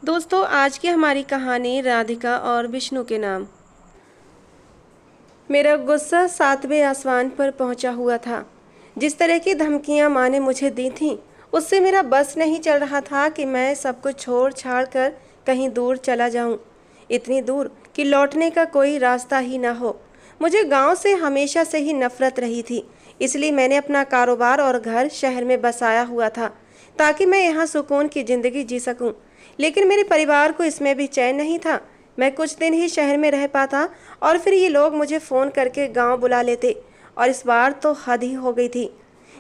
दोस्तों, आज की हमारी कहानी राधिका और विष्णु के नाम। मेरा गुस्सा 7वें आसमान पर पहुंचा हुआ था। जिस तरह की धमकियां माँ ने मुझे दी थीं, उससे मेरा बस नहीं चल रहा था कि मैं सब कुछ छोड़ छाड़ कर कहीं दूर चला जाऊं। इतनी दूर कि लौटने का कोई रास्ता ही ना हो। मुझे गांव से हमेशा से ही नफरत रही थी, इसलिए मैंने अपना कारोबार और घर शहर में बसाया हुआ था ताकि मैं यहाँ सुकून की ज़िंदगी जी सकूं। लेकिन मेरे परिवार को इसमें भी चैन नहीं था। मैं कुछ दिन ही शहर में रह पाता और फिर ये लोग मुझे फ़ोन करके गांव बुला लेते। और इस बार तो हद ही हो गई थी।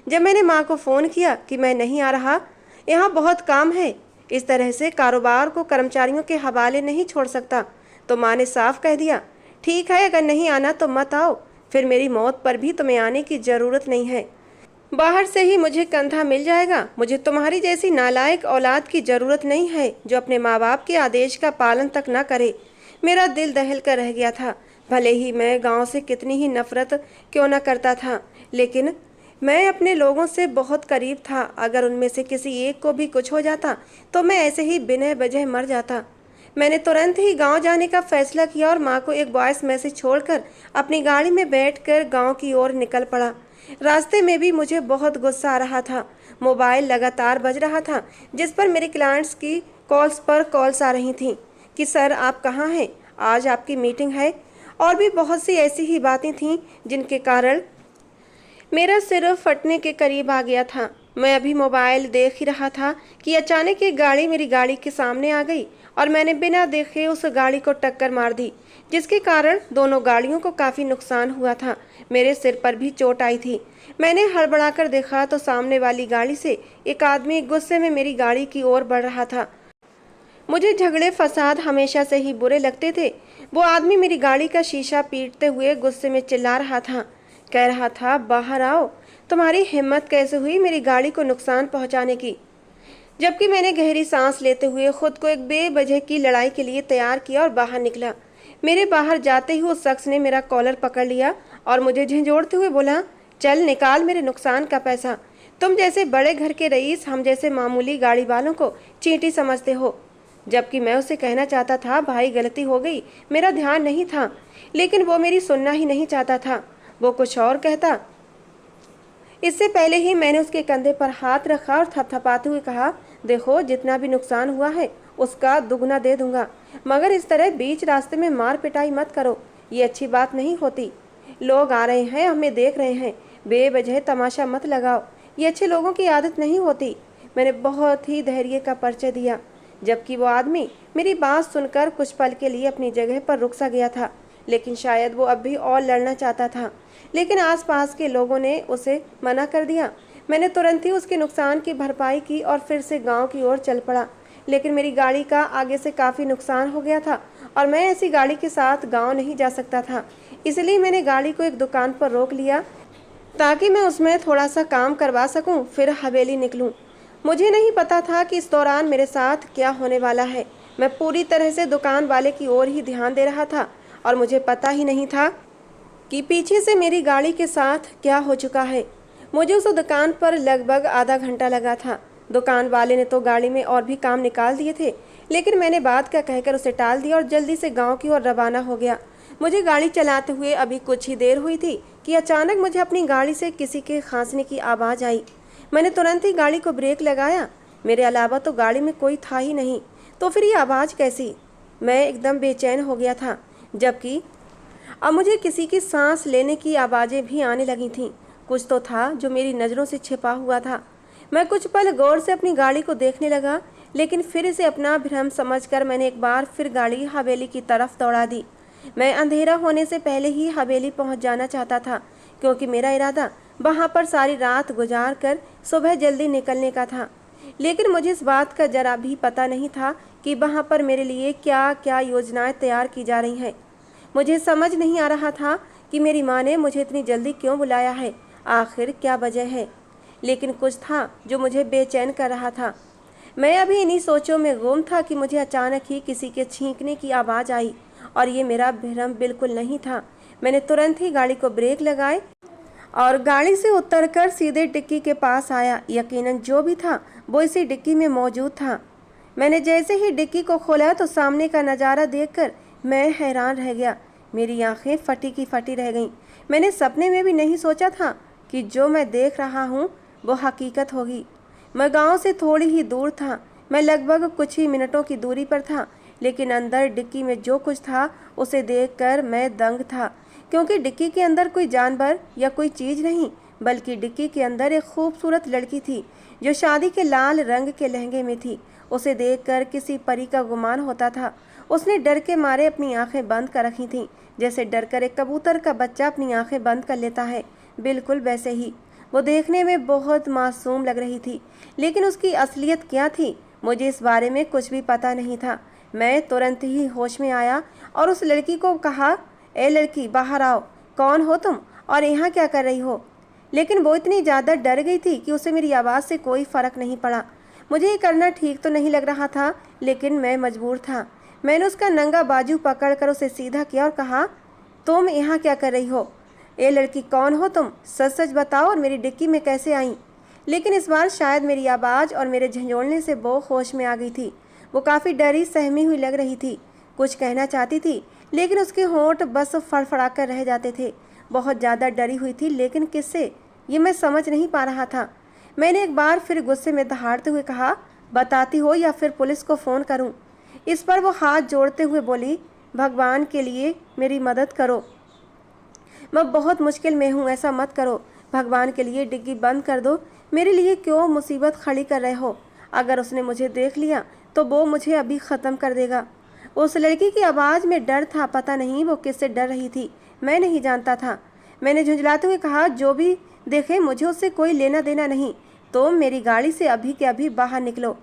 जब मैंने माँ को फ़ोन किया कि मैं नहीं आ रहा, यहाँ बहुत काम है, इस तरह से कारोबार को कर्मचारियों के हवाले नहीं छोड़ सकता, तो माँ ने साफ कह दिया, ठीक है, अगर नहीं आना तो मत आओ, फिर मेरी मौत पर भी तुम्हें आने की ज़रूरत नहीं है। बाहर से ही मुझे कंधा मिल जाएगा। मुझे तुम्हारी जैसी नालायक औलाद की ज़रूरत नहीं है जो अपने माँ बाप के आदेश का पालन तक न करे। मेरा दिल दहल कर रह गया था। भले ही मैं गांव से कितनी ही नफरत क्यों न करता था, लेकिन मैं अपने लोगों से बहुत करीब था। अगर उनमें से किसी एक को भी कुछ हो जाता तो मैं ऐसे ही बिना वजह मर जाता। मैंने तुरंत ही गांव जाने का फैसला किया और माँ को एक वॉइस मैसेज छोड़कर अपनी गाड़ी में बैठकर गांव की ओर निकल पड़ा। रास्ते में भी मुझे बहुत गुस्सा आ रहा था। मोबाइल लगातार बज रहा था, जिस पर मेरे क्लाइंट्स की कॉल्स पर कॉल्स आ रही थीं कि सर आप कहाँ हैं, आज आपकी मीटिंग है। और भी बहुत सी ऐसी ही बातें थीं जिनके कारण मेरा सिर फटने के करीब आ गया था। मैं अभी मोबाइल देख ही रहा था कि अचानक एक गाड़ी मेरी गाड़ी के सामने आ गई और मैंने बिना देखे उस गाड़ी को टक्कर मार दी, जिसके कारण दोनों गाड़ियों को काफ़ी नुकसान हुआ था। मेरे सिर पर भी चोट आई थी। मैंने हड़बड़ाकर देखा तो सामने वाली गाड़ी से एक आदमी गुस्से में मेरी गाड़ी की ओर बढ़ रहा था। मुझे झगड़े फसाद हमेशा से ही बुरे लगते थे। वो आदमी मेरी गाड़ी का शीशा पीटते हुए गुस्से में चिल्ला रहा था, कह रहा था, बाहर आओ, तुम्हारी हिम्मत कैसे हुई मेरी गाड़ी को नुकसान पहुंचाने की। जबकि मैंने गहरी सांस लेते हुए खुद को एक बेवजह की लड़ाई के लिए तैयार किया और बाहर निकला। मेरे बाहर जाते ही उस शख्स ने मेरा कॉलर पकड़ लिया और मुझे झंझोड़ते हुए बोला, चल निकाल मेरे नुकसान का पैसा। तुम जैसे बड़े घर के रईस हम जैसे मामूली गाड़ी वालों को चींटी समझते हो। जबकि मैं उसे कहना चाहता था, भाई गलती हो गई, मेरा ध्यान नहीं था, लेकिन वो मेरी सुनना ही नहीं चाहता था। वो कुछ और कहता। इससे पहले ही मैंने उसके कंधे पर हाथ रखा और थपथपाते हुए कहा, देखो जितना भी नुकसान हुआ है उसका दुगना दे दूंगा, मगर इस तरह बीच रास्ते में मार पिटाई मत करो, ये अच्छी बात नहीं होती। लोग आ रहे हैं, हमें देख रहे हैं, बेवजह तमाशा मत लगाओ, ये अच्छे लोगों की आदत नहीं होती। मैंने बहुत ही धैर्य का परिचय दिया, जबकि वो आदमी मेरी बात सुनकर कुछ पल के लिए अपनी जगह पर रुक सा गया था, लेकिन शायद वो अब भी और लड़ना चाहता था। लेकिन आसपास के लोगों ने उसे मना कर दिया। मैंने तुरंत ही उसके नुकसान की भरपाई की और फिर से गांव की ओर चल पड़ा। लेकिन मेरी गाड़ी का आगे से काफ़ी नुकसान हो गया था और मैं ऐसी गाड़ी के साथ गांव नहीं जा सकता था। इसलिए मैंने गाड़ी को एक दुकान पर रोक लिया ताकि मैं उसमें थोड़ा सा काम करवा सकूं, फिर हवेली निकलूं। मुझे नहीं पता था कि इस दौरान मेरे साथ क्या होने वाला है। मैं पूरी तरह से दुकान वाले की ओर ही ध्यान दे रहा था और मुझे पता ही नहीं था कि पीछे से मेरी गाड़ी के साथ क्या हो चुका है। मुझे उस दुकान पर लगभग आधा घंटा लगा था। दुकान वाले ने तो गाड़ी में और भी काम निकाल दिए थे, लेकिन मैंने बात का कहकर उसे टाल दिया और जल्दी से गांव की ओर रवाना हो गया। मुझे गाड़ी चलाते हुए अभी कुछ ही देर हुई थी कि अचानक मुझे अपनी गाड़ी से किसी के खांसने की आवाज़ आई। मैंने तुरंत ही गाड़ी को ब्रेक लगाया। मेरे अलावा तो गाड़ी में कोई था ही नहीं, तो फिर ये आवाज़ कैसी। मैं एकदम बेचैन हो गया था, जबकि अब मुझे किसी की सांस लेने की आवाज़ें भी आने लगी थीं। कुछ तो था जो मेरी नज़रों से छिपा हुआ था। मैं कुछ पल गौर से अपनी गाड़ी को देखने लगा, लेकिन फिर इसे अपना भ्रम समझकर मैंने एक बार फिर गाड़ी हवेली की तरफ दौड़ा दी। मैं अंधेरा होने से पहले ही हवेली पहुंच जाना चाहता था, क्योंकि मेरा इरादा वहां पर सारी रात गुजार कर सुबह जल्दी निकलने का था। लेकिन मुझे इस बात का जरा भी पता नहीं था कि वहां पर मेरे लिए क्या क्या योजनाएं तैयार की जा रही हैं। मुझे समझ नहीं आ रहा था कि मेरी माँ ने मुझे इतनी जल्दी क्यों बुलाया है, आखिर क्या वजह है। लेकिन कुछ था जो मुझे बेचैन कर रहा था। मैं अभी इन्हीं सोचों में गुम था कि मुझे अचानक ही किसी के छींकने की आवाज़ आई और ये मेरा भ्रम बिल्कुल नहीं था। मैंने तुरंत ही गाड़ी को ब्रेक लगाए और गाड़ी से उतरकर सीधे डिक्की के पास आया। यकीनन जो भी था वो इसी डिक्की में मौजूद था। मैंने जैसे ही डिक्की को खोला तो सामने का नज़ारा देखकर मैं हैरान रह गया। मेरी आंखें फटी की फटी रह गईं। मैंने सपने में भी नहीं सोचा था कि जो मैं देख रहा हूँ वो हकीकत होगी। मैं गांव से थोड़ी ही दूर था। मैं लगभग कुछ ही मिनटों की दूरी पर था, लेकिन अंदर डिक्की में जो कुछ था उसे देखकर मैं दंग था, क्योंकि डिक्की के अंदर कोई जानवर या कोई चीज़ नहीं, बल्कि डिक्की के अंदर एक खूबसूरत लड़की थी जो शादी के लाल रंग के लहंगे में थी। उसे देखकर किसी परी का गुमान होता था। उसने डर के मारे अपनी आंखें बंद कर रखी थीं, जैसे डर कर एक कबूतर का बच्चा अपनी आंखें बंद कर लेता है, बिल्कुल वैसे ही। वो देखने में बहुत मासूम लग रही थी, लेकिन उसकी असलियत क्या थी मुझे इस बारे में कुछ भी पता नहीं था। मैं तुरंत ही होश में आया और उस लड़की को कहा, ए लड़की, बाहर आओ। कौन हो तुम और यहाँ क्या कर रही हो? लेकिन वो इतनी ज़्यादा डर गई थी कि उसे मेरी आवाज़ से कोई फ़र्क नहीं पड़ा। मुझे ये करना ठीक तो नहीं लग रहा था, लेकिन मैं मजबूर था। मैंने उसका नंगा बाजू पकड़कर उसे सीधा किया और कहा, तुम यहाँ क्या कर रही हो? ए लड़की, कौन हो तुम? सच सच बताओ और मेरी डिक्की में कैसे आई? लेकिन इस बार शायद मेरी आवाज़ और मेरे झंझोड़ने से वो होश में आ गई थी। वो काफ़ी डरी सहमी हुई लग रही थी। कुछ कहना चाहती थी, लेकिन उसके होंठ बस फड़फड़ा कर रह जाते थे। बहुत ज़्यादा डरी हुई थी, लेकिन किससे ये मैं समझ नहीं पा रहा था। मैंने एक बार फिर गुस्से में दहाड़ते हुए कहा, बताती हो या फिर पुलिस को फ़ोन करूं? इस पर वो हाथ जोड़ते हुए बोली, भगवान के लिए मेरी मदद करो, मैं बहुत मुश्किल में हूँ, ऐसा मत करो। भगवान के लिए डिग्गी बंद कर दो। मेरे लिए क्यों मुसीबत खड़ी कर रहे हो? अगर उसने मुझे देख लिया तो वो मुझे अभी ख़त्म कर देगा। उस लड़की की आवाज़ में डर था। पता नहीं वो किससे डर रही थी, मैं नहीं जानता था। मैंने झुंझलाते हुए कहा, जो भी देखे मुझे उससे कोई लेना देना नहीं। तो मेरी गाड़ी से अभी के अभी बाहर निकलो।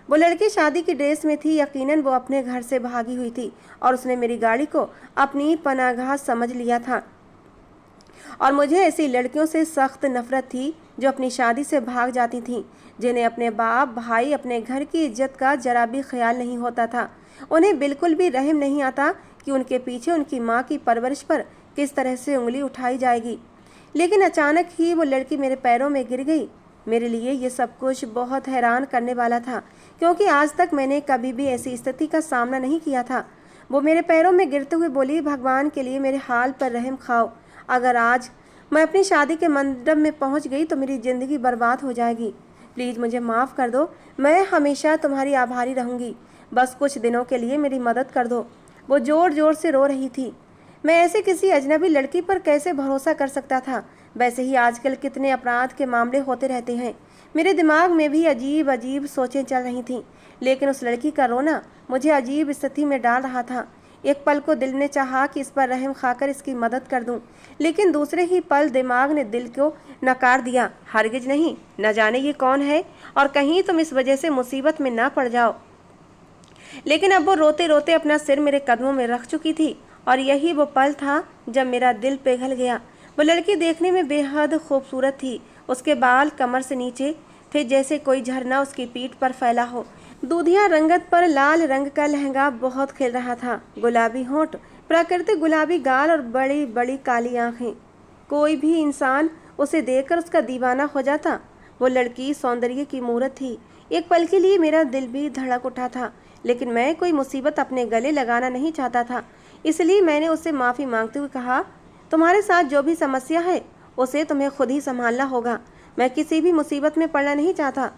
वो लड़की शादी की ड्रेस में थी। यकीनन वो अपने घर से भागी हुई थी और उसने मेरी गाड़ी को अपनी पनाहगाह समझ लिया था। और मुझे ऐसी लड़कियों से सख्त नफरत थी जो अपनी शादी से भाग जाती थीं, जिन्हें अपने बाप भाई अपने घर की इज्जत का जरा भी ख्याल नहीं होता था। उन्हें बिल्कुल भी रहम नहीं आता कि उनके पीछे उनकी माँ की परवरिश पर किस तरह से उंगली उठाई जाएगी। लेकिन अचानक ही वो लड़की मेरे पैरों में गिर गई। मेरे लिए ये सब कुछ बहुत हैरान करने वाला था, क्योंकि आज तक मैंने कभी भी ऐसी स्थिति का सामना नहीं किया था। वो मेरे पैरों में गिरते हुए बोली, भगवान के लिए मेरे हाल पर रहम खाओ। अगर आज मैं अपनी शादी के मंडप में पहुंच गई तो मेरी ज़िंदगी बर्बाद हो जाएगी। प्लीज़ मुझे माफ़ कर दो, मैं हमेशा तुम्हारी आभारी रहूँगी। बस कुछ दिनों के लिए मेरी मदद कर दो। वो ज़ोर ज़ोर से रो रही थी। मैं ऐसे किसी अजनबी लड़की पर कैसे भरोसा कर सकता था? वैसे ही आजकल कितने अपराध के मामले होते रहते हैं। मेरे दिमाग में भी अजीब अजीब सोचें चल रही थीं, लेकिन उस लड़की का रोना मुझे अजीब स्थिति में डाल रहा था। एक पल को दिल ने चाहा कि इस पर रहम खाकर इसकी मदद कर दूं, लेकिन दूसरे ही पल दिमाग ने दिल को नकार दिया। हरगिज नहीं, न जाने ये कौन है और कहीं तुम इस वजह से मुसीबत में ना पड़ जाओ। लेकिन अब वो रोते रोते अपना सिर मेरे कदमों में रख चुकी थी और यही वो पल था जब मेरा दिल पिघल गया। वो लड़की देखने में बेहद खूबसूरत थी। उसके बाल कमर से नीचे थे, जैसे कोई झरना उसकी पीठ पर फैला हो। दूधिया रंगत पर लाल रंग का लहंगा बहुत खिल रहा था। गुलाबी होंठ, प्राकृतिक गुलाबी गाल और बड़ी बड़ी काली आंखें। कोई भी इंसान उसे देखकर उसका दीवाना हो जाता। वो लड़की सौंदर्य की मूरत थी। एक पल के लिए मेरा दिल भी धड़क उठा था, लेकिन मैं कोई मुसीबत अपने गले लगाना नहीं चाहता था। इसलिए मैंने उससे माफ़ी मांगते हुए कहा, तुम्हारे साथ जो भी समस्या है उसे तुम्हें खुद ही संभालना होगा। मैं किसी भी मुसीबत में पड़ना नहीं चाहता।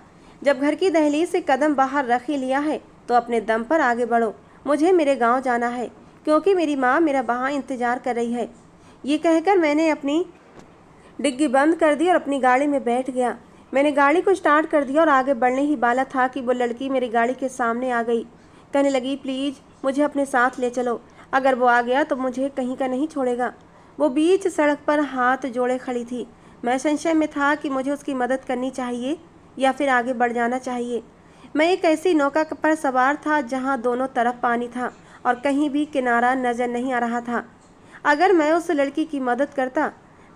जब घर की दहलीज से कदम बाहर रख ही लिया है तो अपने दम पर आगे बढ़ो। मुझे मेरे गांव जाना है, क्योंकि मेरी माँ मेरा वहाँ इंतज़ार कर रही है। ये कहकर मैंने अपनी डिग्गी बंद कर दी और अपनी गाड़ी में बैठ गया। मैंने गाड़ी को स्टार्ट कर दिया और आगे बढ़ने ही वाला था कि वो लड़की मेरी गाड़ी के सामने आ गई। कहने लगी, प्लीज़ मुझे अपने साथ ले चलो। अगर वो आ गया तो मुझे कहीं का नहीं छोड़ेगा। वो बीच सड़क पर हाथ जोड़े खड़ी थी। मैं संशय में था कि मुझे उसकी मदद करनी चाहिए या फिर आगे बढ़ जाना चाहिए। मैं एक ऐसी नौका पर सवार था जहां दोनों तरफ पानी था और कहीं भी किनारा नज़र नहीं आ रहा था। अगर मैं उस लड़की की मदद करता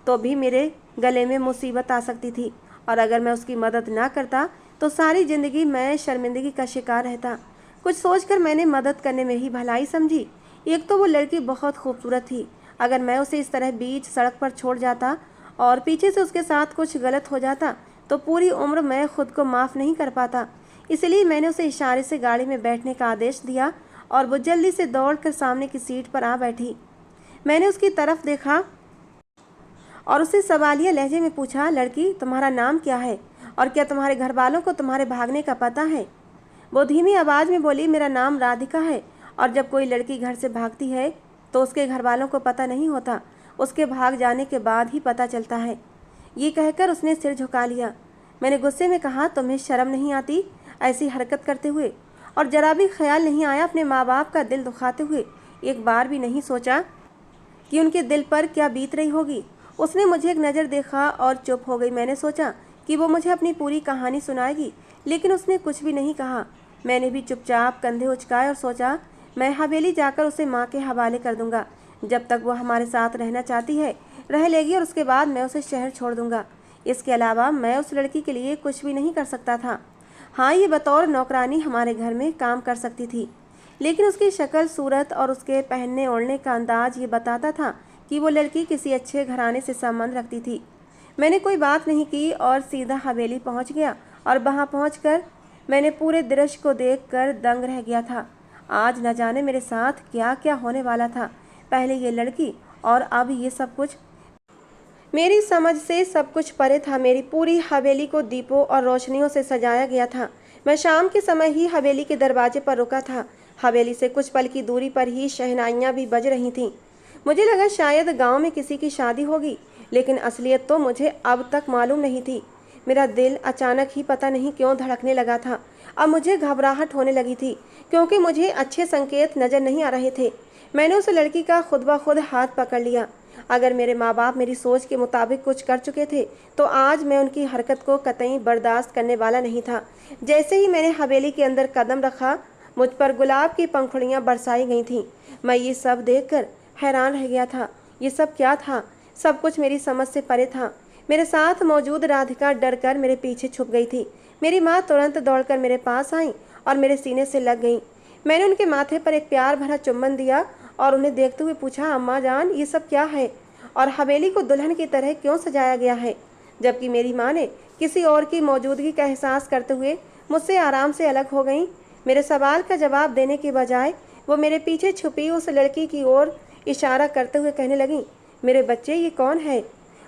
तो भी मेरे गले में मुसीबत आ सकती थी, और अगर मैं उसकी मदद ना करता तो सारी ज़िंदगी मैं शर्मिंदगी का शिकार रहता। कुछ सोचकर मैंने मदद करने में ही भलाई समझी। एक तो वो लड़की बहुत खूबसूरत थी। अगर मैं उसे इस तरह बीच सड़क पर छोड़ जाता और पीछे से उसके साथ कुछ गलत हो जाता तो पूरी उम्र मैं खुद को माफ़ नहीं कर पाता। इसलिए मैंने उसे इशारे से गाड़ी में बैठने का आदेश दिया और वो जल्दी से दौड़कर सामने की सीट पर आ बैठी। मैंने उसकी तरफ देखा और उससे सवालिया लहजे में पूछा, लड़की तुम्हारा नाम क्या है और क्या तुम्हारे घर वालों को तुम्हारे भागने का पता है? वो धीमी आवाज़ में बोली, मेरा नाम राधिका है और जब कोई लड़की घर से भागती है तो उसके घर वालों को पता नहीं होता, उसके भाग जाने के बाद ही पता चलता है। ये कहकर उसने सिर झुका लिया। मैंने गुस्से में कहा, तुम्हें शर्म नहीं आती ऐसी हरकत करते हुए? और जरा भी ख्याल नहीं आया अपने माँ बाप का दिल दुखाते हुए? एक बार भी नहीं सोचा कि उनके दिल पर क्या बीत रही होगी? उसने मुझे एक नज़र देखा और चुप हो गई। मैंने सोचा कि वो मुझे अपनी पूरी कहानी सुनाएगी, लेकिन उसने कुछ भी नहीं कहा। मैंने भी चुपचाप कंधे उचकाए और सोचा मैं हवेली जाकर उसे माँ के हवाले कर दूंगा। जब तक वो हमारे साथ रहना चाहती है रह लेगी और उसके बाद मैं उसे शहर छोड़ दूंगा। इसके अलावा मैं उस लड़की के लिए कुछ भी नहीं कर सकता था। हाँ, ये बतौर नौकरानी हमारे घर में काम कर सकती थी, लेकिन उसकी शक्ल सूरत और उसके पहनने ओढ़ने का अंदाज ये बताता था कि वो लड़की किसी अच्छे घराने से संबंध रखती थी। मैंने कोई बात नहीं की और सीधा हवेली पहुंच गया और वहां पहुंचकर मैंने पूरे दृश्य को देखकर दंग रह गया था। आज न जाने मेरे साथ क्या क्या होने वाला था। पहले ये लड़की और अब ये सब कुछ मेरी समझ से सब कुछ परे था। मेरी पूरी हवेली को दीपों और रोशनियों से सजाया गया था। मैं शाम के समय ही हवेली के दरवाजे पर रुका था। हवेली से कुछ पल की दूरी पर ही शहनाइयाँ भी बज रही थीं। मुझे लगा शायद गांव में किसी की शादी होगी, लेकिन असलियत तो मुझे अब तक मालूम नहीं थी। मेरा दिल अचानक ही पता नहीं क्यों धड़कने लगा था। अब मुझे घबराहट होने लगी थी क्योंकि मुझे अच्छे संकेत नज़र नहीं आ रहे थे। मैंने उस लड़की का खुद ब खुद हाथ पकड़ लिया। अगर मेरे माँ बाप मेरी सोच के मुताबिक कुछ कर चुके थे तो आज मैं उनकी हरकत को कतई बर्दाश्त करने वाला नहीं था। जैसे ही मैंने हवेली के अंदर कदम रखा, मुझ पर गुलाब की पंखुड़ियाँ बरसाई गई थीं। मैं ये सब देखकर हैरान रह गया था। ये सब क्या था? सब कुछ मेरी समझ से परे था। मेरे साथ मौजूद राधिका डरकर मेरे पीछे छुप गई थी। मेरी माँ तुरंत दौड़कर मेरे पास आई और मेरे सीने से लग गई। मैंने उनके माथे पर एक प्यार भरा चुम्बन दिया और उन्हें देखते हुए पूछा, अम्मा जान ये सब क्या है और हवेली को दुल्हन की तरह क्यों सजाया गया है? जबकि मेरी माँ ने किसी और की मौजूदगी का एहसास करते हुए मुझसे आराम से अलग हो गई। मेरे सवाल का जवाब देने के बजाय वो मेरे पीछे छुपी उस लड़की की ओर इशारा करते हुए कहने लगी, मेरे बच्चे ये कौन है?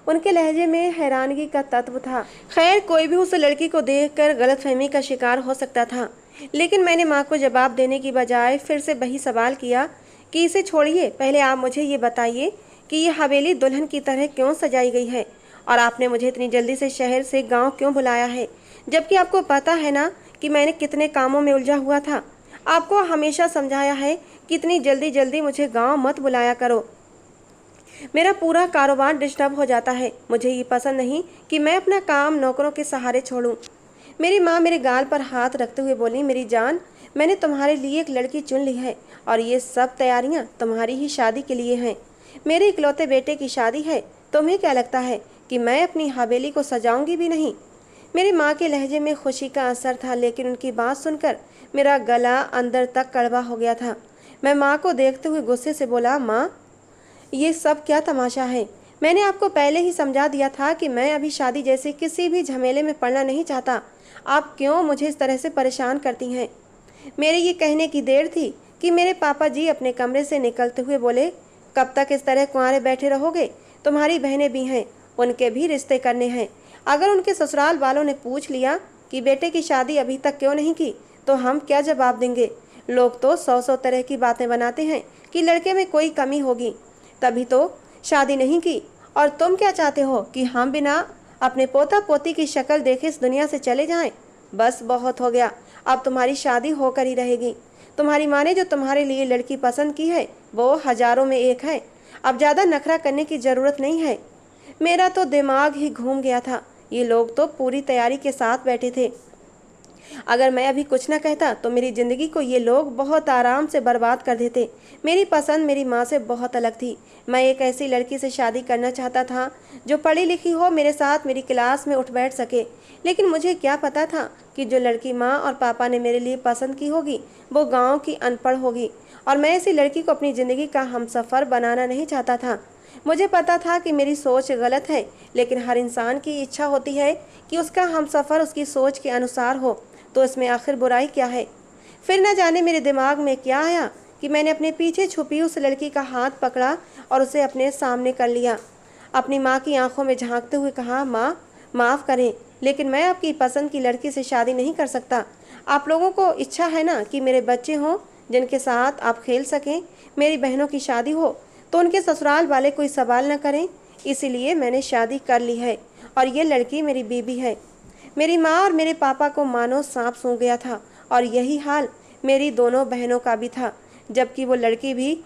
उनके लहजे में हैरानगी का तत्व था। खैर, कोई भी उस लड़की को देखकर गलतफहमी का शिकार हो सकता था, लेकिन मैंने माँ को जवाब देने की बजाय फिर से वही सवाल किया कि इसे छोड़िए, पहले आप मुझे ये बताइए कि ये हवेली दुल्हन की तरह क्यों सजाई गई है और आपने मुझे इतनी जल्दी से शहर से गांव क्यों बुलाया है, जबकि आपको पता है ना कि मैंने कितने कामों में उलझा हुआ था। आपको हमेशा समझाया है कि इतनी जल्दी जल्दी मुझे गांव मत बुलाया करो, मेरा पूरा कारोबार डिस्टर्ब हो जाता है। मुझे ये पसंद नहीं कि मैं अपना काम नौकरों के सहारे छोड़ूं। मेरी माँ मेरे गाल पर हाथ रखते हुए बोली, मेरी जान, मैंने तुम्हारे लिए एक लड़की चुन ली है और ये सब तैयारियां तुम्हारी ही शादी के लिए हैं। मेरे इकलौते बेटे की शादी है। तुम्हें क्या लगता है कि मैं अपनी हवेली को सजाऊंगी भी नहीं? मेरी माँ के लहजे में खुशी का असर था, लेकिन उनकी बात सुनकर मेरा गला अंदर तक कड़वा हो गया था। मैं माँ को देखते हुए गुस्से से बोला, माँ ये सब क्या तमाशा है? मैंने आपको पहले ही समझा दिया था कि मैं अभी शादी जैसे किसी भी झमेले में पड़ना नहीं चाहता। आप क्यों मुझे इस तरह से परेशान करती हैं? मेरे ये कहने की देर थी कि मेरे पापा जी अपने कमरे से निकलते हुए बोले, कब तक इस तरह कुंवारे बैठे रहोगे? तुम्हारी बहनें भी हैं, उनके भी रिश्ते करने हैं। अगर उनके ससुराल वालों ने पूछ लिया कि बेटे की शादी अभी तक क्यों नहीं की तो हम क्या जवाब देंगे? लोग तो 100 तरह की बातें बनाते हैं कि लड़के में कोई कमी होगी, तभी तो शादी नहीं की। और तुम क्या चाहते हो कि हम बिना अपने पोता पोती की शक्ल देखे इस दुनिया से चले जाएं? बस बहुत हो गया, अब तुम्हारी शादी होकर ही रहेगी। तुम्हारी माँ ने जो तुम्हारे लिए लड़की पसंद की है वो हजारों में एक है। अब ज़्यादा नखरा करने की ज़रूरत नहीं है। मेरा तो दिमाग ही घूम गया था। ये लोग तो पूरी तैयारी के साथ बैठे थे। अगर मैं अभी कुछ ना कहता तो मेरी ज़िंदगी को ये लोग बहुत आराम से बर्बाद कर देते। मेरी पसंद मेरी माँ से बहुत अलग थी। मैं एक ऐसी लड़की से शादी करना चाहता था जो पढ़ी लिखी हो, मेरे साथ मेरी क्लास में उठ बैठ सके। लेकिन मुझे क्या पता था कि जो लड़की माँ और पापा ने मेरे लिए पसंद की होगी वो गाँव की अनपढ़ होगी, और मैं ऐसी लड़की को अपनी ज़िंदगी का हमसफ़र बनाना नहीं चाहता था। मुझे पता था कि मेरी सोच गलत है, लेकिन हर इंसान की इच्छा होती है कि उसका हमसफ़र उसकी सोच के अनुसार हो। तो इसमें आखिर बुराई क्या है। फिर न जाने मेरे दिमाग में क्या आया कि मैंने अपने पीछे छुपी उस लड़की का हाथ पकड़ा और उसे अपने सामने कर लिया। अपनी माँ की आंखों में झांकते हुए कहा, माँ माफ़ करें, लेकिन मैं आपकी पसंद की लड़की से शादी नहीं कर सकता। आप लोगों को इच्छा है ना कि मेरे बच्चे हों जिनके साथ आप खेल सकें। मेरी बहनों की शादी हो तो उनके ससुराल वाले कोई सवाल न करें, इसीलिए मैंने शादी कर ली है और ये लड़की मेरी बीबी है। मेरी माँ और मेरे पापा को मानो सांप सूंघ गया था और यही हाल मेरी दोनों बहनों का भी था, जबकि वो लड़की भी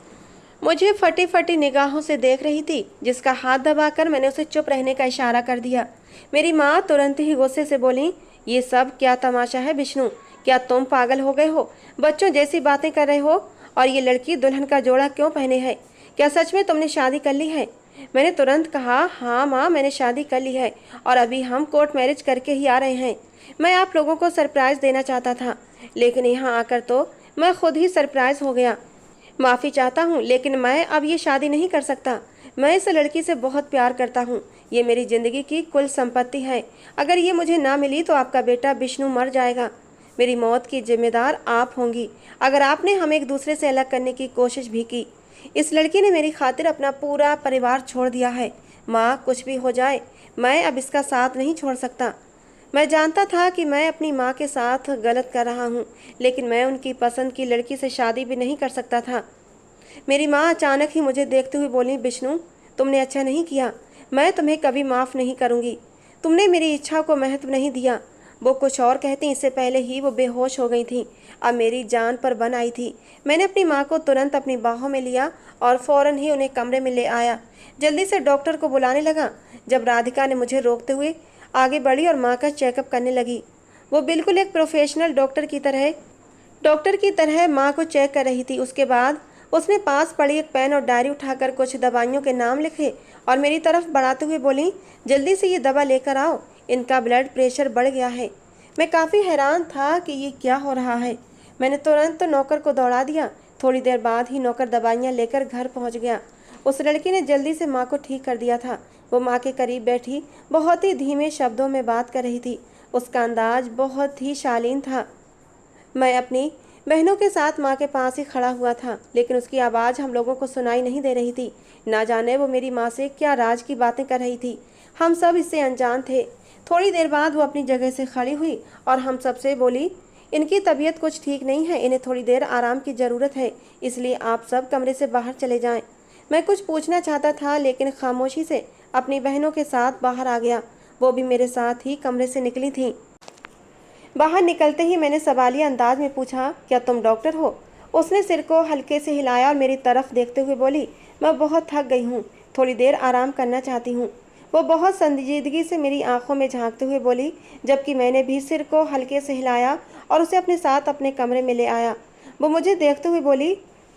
मुझे फटी फटी निगाहों से देख रही थी, जिसका हाथ दबाकर मैंने उसे चुप रहने का इशारा कर दिया। मेरी माँ तुरंत ही गुस्से से बोली, ये सब क्या तमाशा है विष्णु, क्या तुम पागल हो गए हो? बच्चों जैसी बातें कर रहे हो। और ये लड़की दुल्हन का जोड़ा क्यों पहने है? क्या सच में तुमने शादी कर ली है? मैंने तुरंत कहा, हाँ माँ, मैंने शादी कर ली है और अभी हम कोर्ट मैरिज करके ही आ रहे हैं। मैं आप लोगों को सरप्राइज़ देना चाहता था, लेकिन यहाँ आकर तो मैं खुद ही सरप्राइज़ हो गया। माफ़ी चाहता हूँ, लेकिन मैं अब ये शादी नहीं कर सकता। मैं इस लड़की से बहुत प्यार करता हूँ। ये मेरी ज़िंदगी की कुल संपत्ति है। अगर ये मुझे ना मिली तो आपका बेटा विष्णु मर जाएगा। मेरी मौत की जिम्मेदार आप होंगी अगर आपने हमें एक दूसरे से अलग करने की कोशिश भी की। इस लड़की ने मेरी खातिर अपना पूरा परिवार छोड़ दिया है। माँ, कुछ भी हो जाए, मैं अब इसका साथ नहीं छोड़ सकता। मैं जानता था कि मैं अपनी माँ के साथ गलत कर रहा हूँ, लेकिन मैं उनकी पसंद की लड़की से शादी भी नहीं कर सकता था। मेरी माँ अचानक ही मुझे देखते हुए बोली, विष्णु, तुमने अच्छा नहीं किया। मैं तुम्हें कभी माफ़ नहीं करूँगी। तुमने मेरी इच्छा को महत्व नहीं दिया। वो कुछ और कहती, इससे पहले ही वो बेहोश हो गई थी। अब मेरी जान पर बन आई थी। मैंने अपनी माँ को तुरंत अपनी बाहों में लिया और फ़ौरन ही उन्हें कमरे में ले आया। जल्दी से डॉक्टर को बुलाने लगा। जब राधिका ने मुझे रोकते हुए आगे बढ़ी और माँ का चेकअप करने लगी। वो बिल्कुल एक प्रोफेशनल डॉक्टर की तरह माँ को चेक कर रही थी। उसके बाद उसने पास पड़ी एक पेन और डायरी उठाकर कुछ दवाइयों के नाम लिखे और मेरी तरफ बढ़ाते हुए बोली, जल्दी से ये दवा लेकर आओ, इनका ब्लड प्रेशर बढ़ गया है। मैं काफ़ी हैरान था कि ये क्या हो रहा है। मैंने तुरंत नौकर को दौड़ा दिया। थोड़ी देर बाद ही नौकर दवाइयाँ लेकर घर पहुँच गया। उस लड़की ने जल्दी से माँ को ठीक कर दिया था। वो माँ के करीब बैठी बहुत ही धीमे शब्दों में बात कर रही थी। उसका अंदाज बहुत ही शालीन था। मैं अपनी बहनों के साथ माँ के पास ही खड़ा हुआ था, लेकिन उसकी आवाज़ हम लोगों को सुनाई नहीं दे रही थी। ना जाने वो मेरी माँ से क्या राज की बातें कर रही थी। हम सब इससे अनजान थे। थोड़ी देर बाद वो अपनी जगह से खड़ी हुई और हम सबसे बोली, इनकी तबीयत कुछ ठीक नहीं है, इन्हें थोड़ी देर आराम की ज़रूरत है, इसलिए आप सब कमरे से बाहर चले जाएं। मैं कुछ पूछना चाहता था, लेकिन खामोशी से अपनी बहनों के साथ बाहर आ गया। वो भी मेरे साथ ही कमरे से निकली थीं। बाहर निकलते ही मैंने सवालिया अंदाज में पूछा, क्या तुम डॉक्टर हो? उसने सिर को हल्के से हिलाया और मेरी तरफ देखते हुए बोली, मैं बहुत थक गई हूँ, थोड़ी देर आराम करना चाहती हूँ। वो बहुत संजीदगी से मेरी आंखों में झांकते हुए बोली, जबकि मैंने भी सिर को हल्के से हिलाया और उसे अपने साथ अपने कमरे में ले आया। वो मुझे देखते हुए बोली,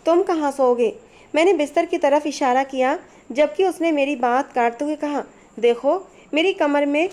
तुम कहाँ सोओगे? मैंने बिस्तर की तरफ इशारा किया, जबकि उसने मेरी बात काटते हुए कहा, देखो, मेरी कमर में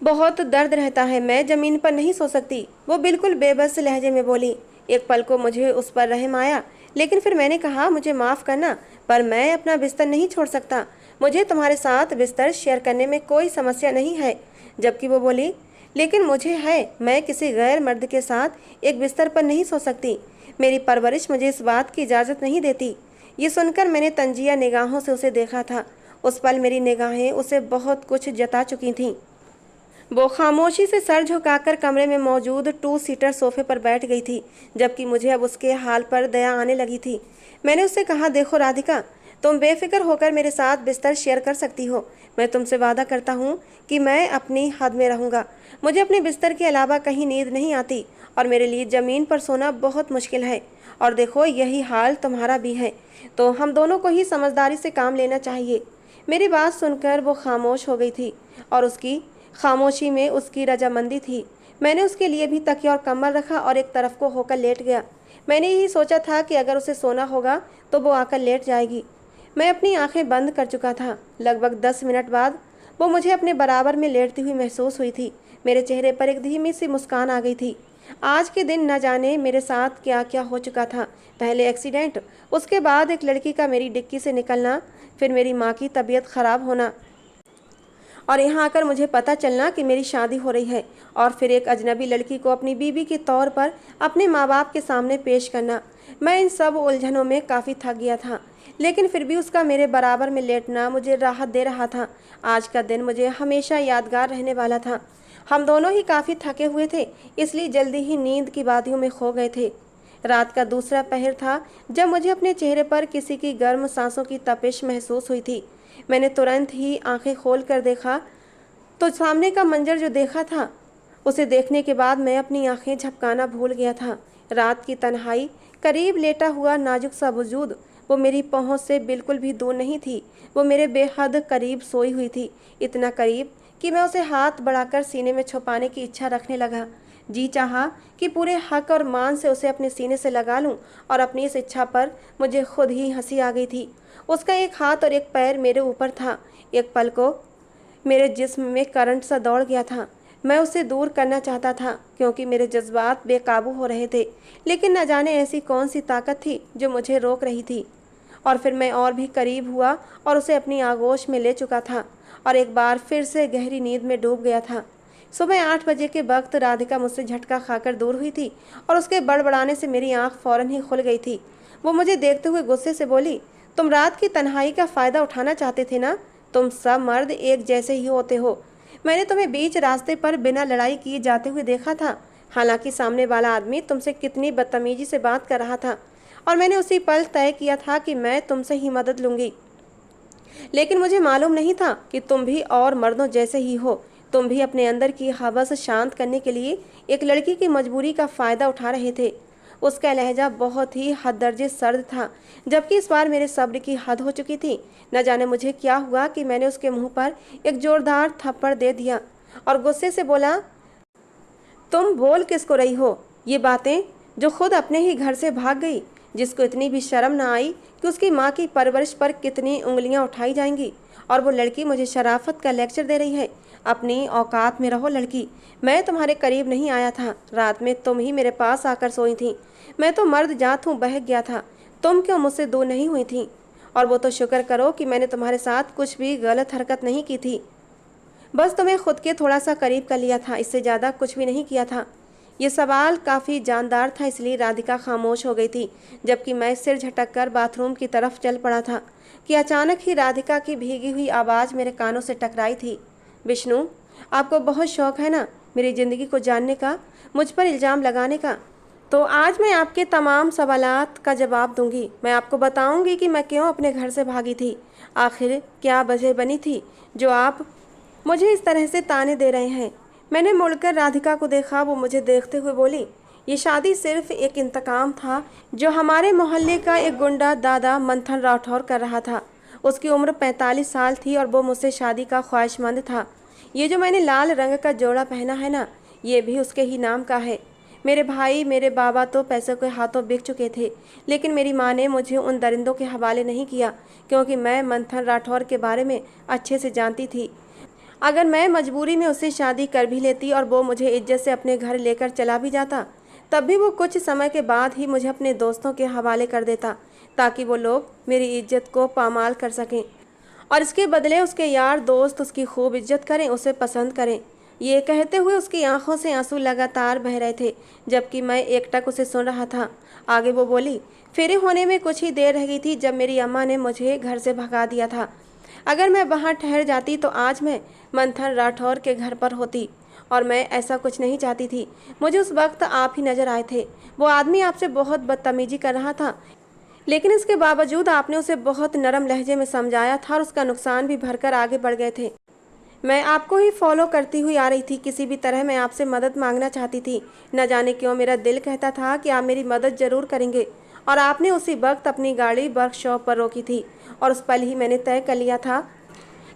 बहुत दर्द रहता है, मैं ज़मीन पर नहीं सो सकती। वो बिल्कुल बेबस लहजे में बोली। एक पल को मुझे उस पर रहम आया, लेकिन फिर मैंने कहा, मुझे माफ़ करना, पर मैं अपना बिस्तर नहीं छोड़ सकता। मुझे तुम्हारे साथ बिस्तर शेयर करने में कोई समस्या नहीं है। जबकि वो बोली, लेकिन मुझे है, मैं किसी गैर मर्द के साथ एक बिस्तर पर नहीं सो सकती। मेरी परवरिश मुझे इस बात की इजाज़त नहीं देती। ये सुनकर मैंने तंजिया निगाहों से उसे देखा था। उस पल मेरी निगाहें उसे बहुत कुछ जता चुकी थीं। वो खामोशी से सर झुकाकर कमरे में मौजूद 2 सीटर सोफे पर बैठ गई थी, जबकि मुझे अब उसके हाल पर दया आने लगी थी। मैंने उससे कहा, देखो राधिका, तुम बेफिक्र होकर मेरे साथ बिस्तर शेयर कर सकती हो। मैं तुमसे वादा करता हूँ कि मैं अपनी हद में रहूँगा। मुझे अपने बिस्तर के अलावा कहीं नींद नहीं आती और मेरे लिए ज़मीन पर सोना बहुत मुश्किल है। और देखो, यही हाल तुम्हारा भी है, तो हम दोनों को ही समझदारी से काम लेना चाहिए। मेरी बात सुनकर वो खामोश हो गई थी और उसकी खामोशी में उसकी रजामंदी थी। मैंने उसके लिए भी तकिया और कंबल रखा और एक तरफ को होकर लेट गया। मैंने यही सोचा था कि अगर उसे सोना होगा तो वो आकर लेट जाएगी। मैं अपनी आंखें बंद कर चुका था। लगभग 10 मिनट बाद वो मुझे अपने बराबर में लेटती हुई महसूस हुई थी। मेरे चेहरे पर एक धीमी सी मुस्कान आ गई थी। आज के दिन न जाने मेरे साथ क्या क्या हो चुका था। पहले एक्सीडेंट, उसके बाद एक लड़की का मेरी डिक्की से निकलना, फिर मेरी माँ की तबीयत ख़राब होना और यहाँ आकर मुझे पता चलना कि मेरी शादी हो रही है और फिर एक अजनबी लड़की को अपनी बीवी के तौर पर अपने माँ बाप के सामने पेश करना। मैं इन सब उलझनों में काफ़ी थक गया था, लेकिन फिर भी उसका मेरे बराबर में लेटना मुझे राहत दे रहा था। आज का दिन मुझे हमेशा यादगार रहने वाला था। हम दोनों ही काफ़ी थके हुए थे, इसलिए जल्दी ही नींद की वादियों में खो गए थे। रात का दूसरा पहर था जब मुझे अपने चेहरे पर किसी की गर्म सांसों की तपिश महसूस हुई थी। मैंने तुरंत ही आंखें खोल कर देखा तो सामने का मंजर जो देखा था, उसे देखने के बाद मैं अपनी आंखें झपकाना भूल गया था। रात की तन्हाई, करीब लेटा हुआ नाजुक सा वजूद, वो मेरी पहुंच से बिल्कुल भी दूर नहीं थी। वो मेरे बेहद करीब सोई हुई थी, इतना करीब कि मैं उसे हाथ बढ़ाकर सीने में छुपाने की इच्छा रखने लगा। जी चाहा कि पूरे हक और मान से उसे अपने सीने से लगा लूं, और अपनी इस इच्छा पर मुझे खुद ही हंसी आ गई थी। उसका एक हाथ और एक पैर मेरे ऊपर था। एक पल को मेरे जिस्म में करंट सा दौड़ गया था। मैं उसे दूर करना चाहता था क्योंकि मेरे जज्बात बेकाबू हो रहे थे, लेकिन न जाने ऐसी कौन सी ताकत थी जो मुझे रोक रही थी। और फिर मैं और भी करीब हुआ और उसे अपनी आगोश में ले चुका था और एक बार फिर से गहरी नींद में डूब गया था। सुबह 8 बजे के वक्त राधिका मुझसे झटका खाकर दूर हुई थी और उसके बड़बड़ाने से मेरी आंख फौरन ही खुल गई थी। वो मुझे देखते हुए गुस्से से बोली, तुम रात की तन्हाई का फ़ायदा उठाना चाहते थे ना? तुम सब मर्द एक जैसे ही होते हो। मैंने तुम्हें बीच रास्ते पर बिना लड़ाई किए जाते हुए देखा था, हालांकि सामने वाला आदमी तुमसे कितनी बदतमीजी से बात कर रहा था, और मैंने उसी पल तय किया था कि मैं तुमसे ही मदद लूँगी। लेकिन मुझे मालूम नहीं था कि तुम भी और मर्दों जैसे ही हो। तुम भी अपने अंदर की हवस शांत करने के लिए एक लड़की की मजबूरी का फ़ायदा उठा रहे थे। उसका लहजा बहुत ही हद दर्जे सर्द था, जबकि इस बार मेरे सब्र की हद हो चुकी थी। न जाने मुझे क्या हुआ कि मैंने उसके मुंह पर एक जोरदार थप्पड़ दे दिया और गुस्से से बोला, तुम बोल किसको रही हो ये बातें, जो खुद अपने ही घर से भाग गई, जिसको इतनी भी शर्म ना आई कि उसकी माँ की परवरिश पर कितनी उंगलियां उठाई जाएंगी, और वो लड़की मुझे शराफत का लेक्चर दे रही है। अपनी औकात में रहो लड़की। मैं तुम्हारे करीब नहीं आया था, रात में तुम ही मेरे पास आकर सोई थी। मैं तो मर्द जात हूँ, बहक गया था। तुम क्यों मुझसे दूर नहीं हुई थी? और वो तो शुक्र करो कि मैंने तुम्हारे साथ कुछ भी गलत हरकत नहीं की थी, बस तुम्हें खुद के थोड़ा सा करीब कर लिया था, इससे ज़्यादा कुछ भी नहीं किया था। ये सवाल काफ़ी जानदार था, इसलिए राधिका खामोश हो गई थी, जबकि मैं सिर झटक कर बाथरूम की तरफ चल पड़ा था कि अचानक ही राधिका की भीगी हुई आवाज़ मेरे कानों से टकराई थी। विष्णु, आपको बहुत शौक है ना मेरी ज़िंदगी को जानने का, मुझ पर इल्ज़ाम लगाने का? तो आज मैं आपके तमाम सवालात का जवाब दूंगी। मैं आपको बताऊंगी कि मैं क्यों अपने घर से भागी थी, आखिर क्या वजह बनी थी जो आप मुझे इस तरह से ताने दे रहे हैं। मैंने मुड़कर राधिका को देखा। वो मुझे देखते हुए बोली, ये शादी सिर्फ एक इंतकाम था जो हमारे मोहल्ले का एक गुंडा दादा मंथन राठौर कर रहा था। उसकी उम्र 45 साल थी और वो मुझसे शादी का ख्वाहिशमंद था। ये जो मैंने लाल रंग का जोड़ा पहना है ना, ये भी उसके ही नाम का है। मेरे भाई, मेरे बाबा तो पैसों के हाथों बिक चुके थे, लेकिन मेरी माँ ने मुझे उन दरिंदों के हवाले नहीं किया, क्योंकि मैं मंथन राठौर के बारे में अच्छे से जानती थी। अगर मैं मजबूरी में उससे शादी कर भी लेती और वो मुझे इज्जत से अपने घर लेकर चला भी जाता, तब भी वो कुछ समय के बाद ही मुझे अपने दोस्तों के हवाले कर देता, ताकि वो लोग मेरी इज्जत को पामाल कर सकें और इसके बदले उसके यार दोस्त उसकी खूब इज्जत करें, उसे पसंद करें। ये कहते हुए उसकी आंखों से आंसू लगातार बह रहे थे, जबकि मैं एकटक उसे सुन रहा था। आगे वो बोली, फेरे होने में कुछ ही देर रह गई थी जब मेरी अम्मा ने मुझे घर से भगा दिया था। अगर मैं वहाँ ठहर जाती तो आज मैं मंथन राठौर के घर पर होती, और मैं ऐसा कुछ नहीं चाहती थी। मुझे उस वक्त आप ही नज़र आए थे। वो आदमी आपसे बहुत बदतमीजी कर रहा था, लेकिन इसके बावजूद आपने उसे बहुत नरम लहजे में समझाया था और उसका नुकसान भी भरकर आगे बढ़ गए थे। मैं आपको ही फॉलो करती हुई आ रही थी। किसी भी तरह मैं आपसे मदद मांगना चाहती थी। न जाने क्यों मेरा दिल कहता था कि आप मेरी मदद ज़रूर करेंगे, और आपने उसी वक्त अपनी गाड़ी वर्कशॉप पर रोकी थी, और उस पल ही मैंने तय कर लिया था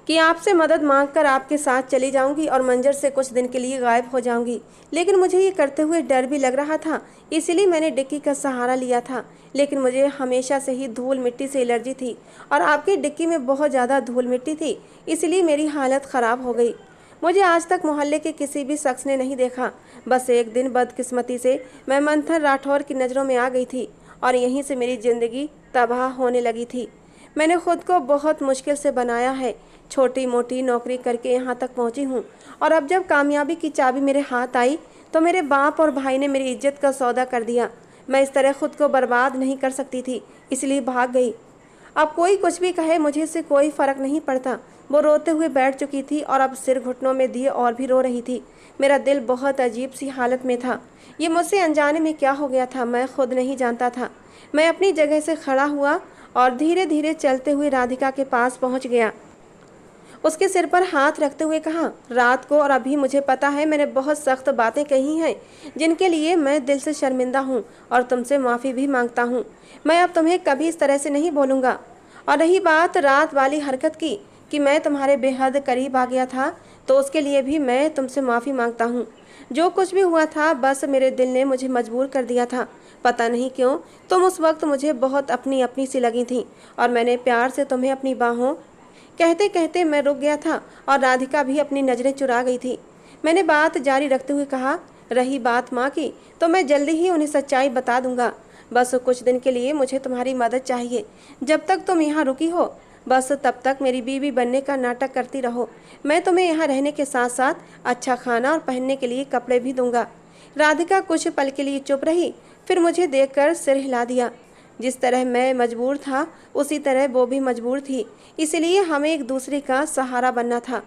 कि आपसे मदद मांगकर आपके साथ चली जाऊंगी और मंजर से कुछ दिन के लिए गायब हो जाऊंगी। लेकिन मुझे ये करते हुए डर भी लग रहा था, इसीलिए मैंने डिक्की का सहारा लिया था। लेकिन मुझे हमेशा से ही धूल मिट्टी से एलर्जी थी, और आपकी डिक्की में बहुत ज़्यादा धूल मिट्टी थी, इसलिए मेरी हालत ख़राब हो गई। मुझे आज तक मोहल्ले के किसी भी शख्स ने नहीं देखा। बस एक दिन बदकिस्मती से मैं मंथन राठौर की नज़रों में आ गई थी, और यहीं से मेरी ज़िंदगी तबाह होने लगी थी। मैंने खुद को बहुत मुश्किल से बनाया है, छोटी मोटी नौकरी करके यहाँ तक पहुँची हूँ, और अब जब कामयाबी की चाबी मेरे हाथ आई तो मेरे बाप और भाई ने मेरी इज्जत का सौदा कर दिया। मैं इस तरह खुद को बर्बाद नहीं कर सकती थी, इसलिए भाग गई। अब कोई कुछ भी कहे, मुझे इससे कोई फ़र्क नहीं पड़ता। वो रोते हुए बैठ चुकी थी और अब सिर घुटनों में दिए और भी रो रही थी। मेरा दिल बहुत अजीब सी हालत में था। ये मुझसे अनजाने में क्या हो गया था, मैं खुद नहीं जानता था। मैं अपनी जगह से खड़ा हुआ और धीरे धीरे चलते हुए राधिका के पास पहुंच गया। उसके सिर पर हाथ रखते हुए कहा, रात को और अभी मुझे पता है मैंने बहुत सख्त बातें कही हैं, जिनके लिए मैं दिल से शर्मिंदा हूँ और तुमसे माफ़ी भी मांगता हूँ। मैं अब तुम्हें कभी इस तरह से नहीं बोलूँगा। और रही बात रात वाली हरकत की कि मैं तुम्हारे बेहद करीब आ गया था, तो उसके लिए भी मैं तुमसे माफ़ी मांगता हूँ। जो कुछ भी हुआ था बस मेरे दिल ने मुझे मजबूर कर दिया था। पता नहीं क्यों तुम उस वक्त मुझे बहुत अपनी अपनी सी लगी थी और मैंने प्यार से तुम्हें अपनी बाहों। कहते कहते मैं रुक गया था और राधिका भी अपनी नज़रें चुरा गई थी। मैंने बात जारी रखते हुए कहा, रही बात माँ की, तो मैं जल्दी ही उन्हें सच्चाई बता दूंगा। बस कुछ दिन के लिए मुझे तुम्हारी मदद चाहिए। जब तक तुम यहाँ रुकी हो बस तब तक मेरी बीवी बनने का नाटक करती रहो। मैं तुम्हें यहाँ रहने के साथ साथ अच्छा खाना और पहनने के लिए कपड़े भी दूंगा। राधिका कुछ पल के लिए चुप रही, फिर मुझे देखकर सिर हिला दिया। जिस तरह मैं मजबूर था उसी तरह वो भी मजबूर थी, इसलिए हमें एक दूसरे का सहारा बनना था।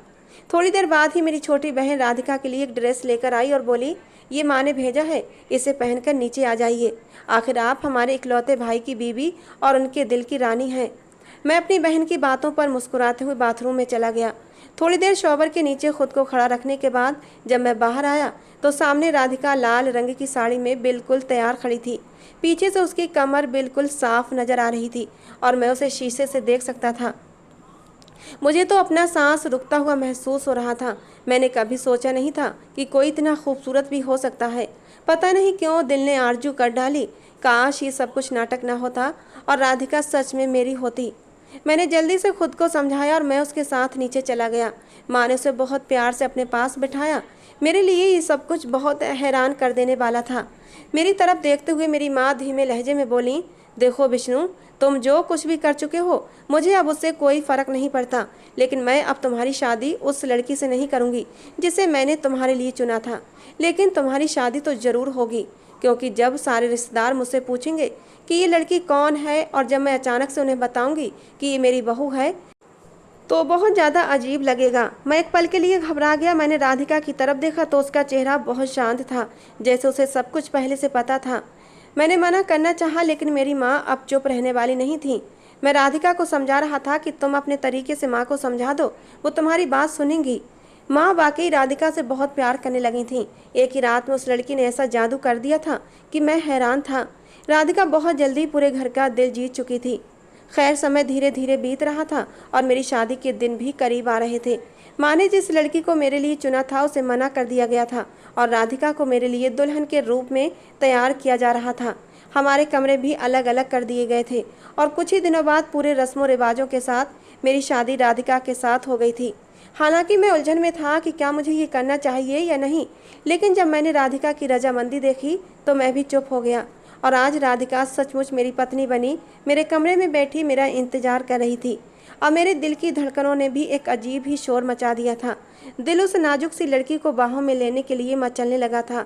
थोड़ी देर बाद ही मेरी छोटी बहन राधिका के लिए एक ड्रेस लेकर आई और बोली, ये माँ ने भेजा है, इसे पहनकर नीचे आ जाइए। आखिर आप हमारे इकलौते भाई की बीवी और उनके दिल की रानी हैं। मैं अपनी बहन की बातों पर मुस्कुराते हुए बाथरूम में चला गया। थोड़ी देर शॉवर के नीचे खुद को खड़ा रखने के बाद जब मैं बाहर आया तो सामने राधिका लाल रंग की साड़ी में बिल्कुल तैयार खड़ी थी। पीछे से उसकी कमर बिल्कुल साफ नजर आ रही थी और मैं उसे शीशे से देख सकता था। मुझे तो अपना सांस रुकता हुआ महसूस हो रहा था। मैंने कभी सोचा नहीं था कि कोई इतना खूबसूरत भी हो सकता है। पता नहीं क्यों दिल ने आरजू कर डाली, काश ये सब कुछ नाटक न होता और राधिका सच में मेरी होती। मैंने जल्दी से खुद को समझाया और मैं उसके साथ नीचे चला गया। माँ ने उसे बहुत प्यार से अपने पास बिठाया। मेरे लिए ये सब कुछ बहुत हैरान कर देने वाला था। मेरी तरफ देखते हुए मेरी माँ धीमे लहजे में बोली, देखो विष्णु, तुम जो कुछ भी कर चुके हो मुझे अब उससे कोई फ़र्क नहीं पड़ता, लेकिन मैं अब तुम्हारी शादी उस लड़की से नहीं करूँगी जिसे मैंने तुम्हारे लिए चुना था। लेकिन तुम्हारी शादी तो ज़रूर होगी, क्योंकि जब सारे रिश्तेदार मुझसे पूछेंगे कि ये लड़की कौन है और जब मैं अचानक से उन्हें बताऊंगी कि ये मेरी बहू है तो बहुत ज़्यादा अजीब लगेगा। मैं एक पल के लिए घबरा गया। मैंने राधिका की तरफ देखा तो उसका चेहरा बहुत शांत था, जैसे उसे सब कुछ पहले से पता था। मैंने मना करना चाहा लेकिन मेरी माँ अब चुप रहने वाली नहीं थी। मैं राधिका को समझा रहा था कि तुम अपने तरीके से माँ को समझा दो, वो तुम्हारी बात सुनेंगी। माँ वाकई राधिका से बहुत प्यार करने लगी थी। एक ही रात में उस लड़की ने ऐसा जादू कर दिया था कि मैं हैरान था। राधिका बहुत जल्दी पूरे घर का दिल जीत चुकी थी। खैर, समय धीरे धीरे बीत रहा था और मेरी शादी के दिन भी करीब आ रहे थे। माँ ने जिस लड़की को मेरे लिए चुना था उसे मना कर दिया गया था और राधिका को मेरे लिए दुल्हन के रूप में तैयार किया जा रहा था। हमारे कमरे भी अलग अलग कर दिए गए थे और कुछ ही दिनों बाद पूरे रस्मों रिवाजों के साथ मेरी शादी राधिका के साथ हो गई थी। हालांकि मैं उलझन में था कि क्या मुझे ये करना चाहिए या नहीं, लेकिन जब मैंने राधिका की रजामंदी देखी तो मैं भी चुप हो गया। और आज राधिका सचमुच मेरी पत्नी बनी मेरे कमरे में बैठी मेरा इंतजार कर रही थी। और मेरे दिल की धड़कनों ने भी एक अजीब ही शोर मचा दिया था। दिल उस नाजुक सी लड़की को बाहों में लेने के लिए मचलने लगा था,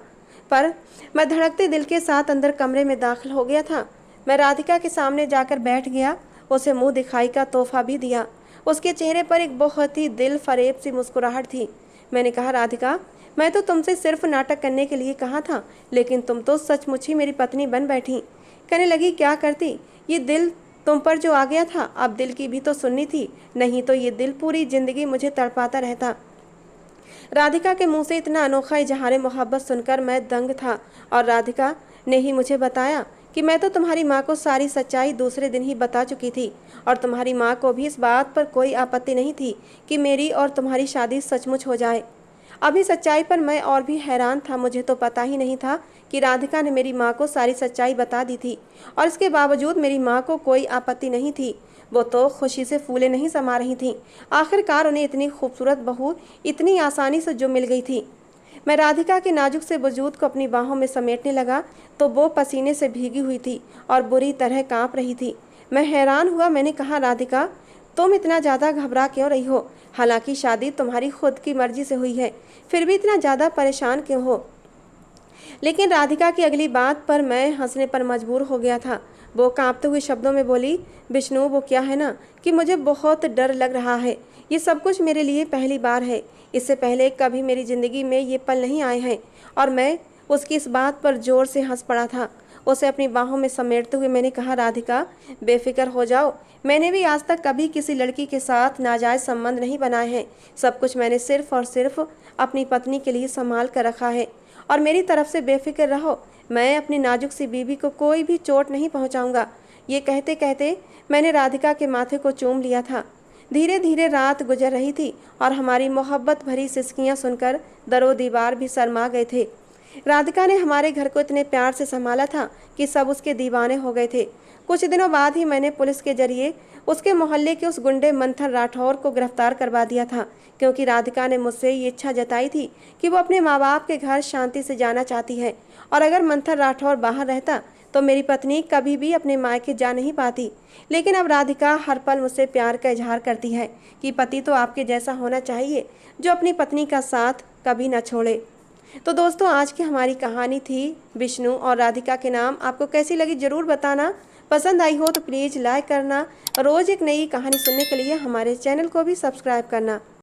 पर मैं धड़कते दिल के साथ अंदर कमरे में दाखिल हो गया था। मैं राधिका के सामने जाकर बैठ गया, उसे मुंह दिखाई का तोहफा भी दिया। उसके चेहरे पर एक बहुत ही दिल फरेब सी मुस्कुराहट थी। मैंने कहा, राधिका, मैं तो तुमसे सिर्फ नाटक करने के लिए कहा था, लेकिन तुम तो सचमुच ही मेरी पत्नी बन बैठी। कहने लगी, क्या करती, ये दिल तुम पर जो आ गया था, अब दिल की भी तो सुननी थी, नहीं तो ये दिल पूरी जिंदगी मुझे तड़पाता रहता। राधिका के मुंह से इतना अनोखा इजहार मोहब्बत सुनकर मैं दंग था और राधिका ने ही मुझे बताया कि मैं तो तुम्हारी माँ को सारी सच्चाई दूसरे दिन ही बता चुकी थी और तुम्हारी माँ को भी इस बात पर कोई आपत्ति नहीं थी कि मेरी और तुम्हारी शादी सचमुच हो जाए। अभी सच्चाई पर मैं और भी हैरान था। मुझे तो पता ही नहीं था कि राधिका ने मेरी माँ को सारी सच्चाई बता दी थी और इसके बावजूद मेरी माँ को कोई आपत्ति नहीं थी। वो तो खुशी से फूले नहीं समा रही थीं। आखिरकार उन्हें इतनी खूबसूरत बहू इतनी आसानी से जो मिल गई थी। मैं राधिका के नाजुक से वजूद को अपनी बाहों में समेटने लगा तो वो पसीने से भीगी हुई थी और बुरी तरह कांप रही थी। मैं हैरान हुआ। मैंने कहा, राधिका तुम इतना ज़्यादा घबरा क्यों रही हो? हालांकि शादी तुम्हारी खुद की मर्जी से हुई है, फिर भी इतना ज़्यादा परेशान क्यों हो? लेकिन राधिका की अगली बात पर मैं हंसने पर मजबूर हो गया था। वो कांपते हुए शब्दों में बोली, विष्णु वो क्या है ना कि मुझे बहुत डर लग रहा है। ये सब कुछ मेरे लिए पहली बार है। इससे पहले कभी मेरी ज़िंदगी में ये पल नहीं आए हैं। और मैं उसकी इस बात पर ज़ोर से हंस पड़ा था। उसे अपनी बाहों में समेटते हुए मैंने कहा, राधिका बेफिक्र हो जाओ। मैंने भी आज तक कभी किसी लड़की के साथ नाजायज़ संबंध नहीं बनाए हैं। सब कुछ मैंने सिर्फ और सिर्फ अपनी पत्नी के लिए संभाल कर रखा है। और मेरी तरफ से बेफिक्र रहो, मैं अपनी नाजुक सी बीवी को कोई भी चोट नहीं पहुंचाऊंगा। ये कहते कहते मैंने राधिका के माथे को चूम लिया था। धीरे धीरे रात गुजर रही थी और हमारी मोहब्बत भरी सिसकियां सुनकर दरो दीवार भी शर्मा गए थे। राधिका ने हमारे घर को इतने प्यार से संभाला था कि सब उसके दीवाने हो गए थे। कुछ दिनों बाद ही मैंने पुलिस के जरिए उसके मोहल्ले के उस गुंडे मंथन राठौर को गिरफ्तार करवा दिया था, क्योंकि राधिका ने मुझसे ये इच्छा जताई थी कि वो अपने माँ बाप के घर शांति से जाना चाहती है। और अगर मंथन राठौर बाहर रहता तो मेरी पत्नी कभी भी अपने मायके जा नहीं पाती। लेकिन अब राधिका हर पल मुझसे प्यार का इजहार करती है कि पति तो आपके जैसा होना चाहिए जो अपनी पत्नी का साथ कभी न छोड़े। तो दोस्तों, आज की हमारी कहानी थी विष्णु और राधिका के नाम। आपको कैसी लगी ज़रूर बताना। पसंद आई हो तो प्लीज़ लाइक करना। रोज़ एक नई कहानी सुनने के लिए हमारे चैनल को भी सब्सक्राइब करना।